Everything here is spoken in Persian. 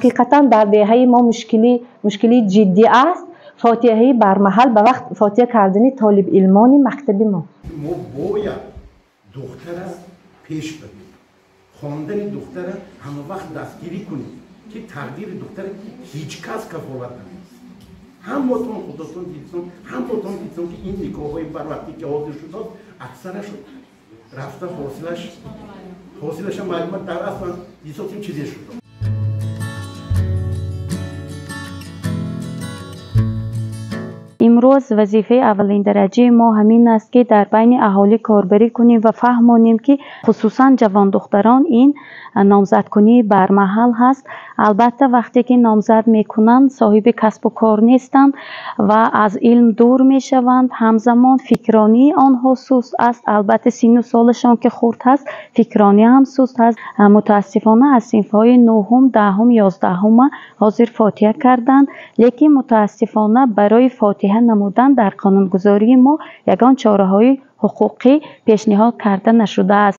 حقیقتا در دهه ما مشکلی جدی است. فاتحه برمحل به وقت فاتحه کردن طالب علمان مکتبی ما باید دختر پیش بریم، خواندن دختر همه وقت دستگیری کنیم که تقدیر دختر هیچ کس کفالت نیست. همتون خودتون دیدتون، همتون دیدتون که این نکاح‌های بر وقتی که حاضر شد اکثرش رفته حاصلش هم معلومات در اصلا دیدتون چیزی شد. امروز وظیفه اولین درجه ما همین است که در بین اهالی کاربری کنیم و فهمانیم که خصوصا جوان دختران این نامزدکنی برمحل هست. البته وقتی که نامزد میکنند صاحب کسب و کار نیستند و از علم دور میشوند، همزمان فکرانی آنها سست است. البته سن و سالشان که خرد هست فکرانی هم سست هست. متاسفانه از صنف‌های نهم، دهم، یازدهم حاضر فاتحه کردند، لیکن متاسفانه برای فاتحه نمودن در قانونگذاری ما یگان چاره‌های حقوقی پیشنهاد کرده نشده است.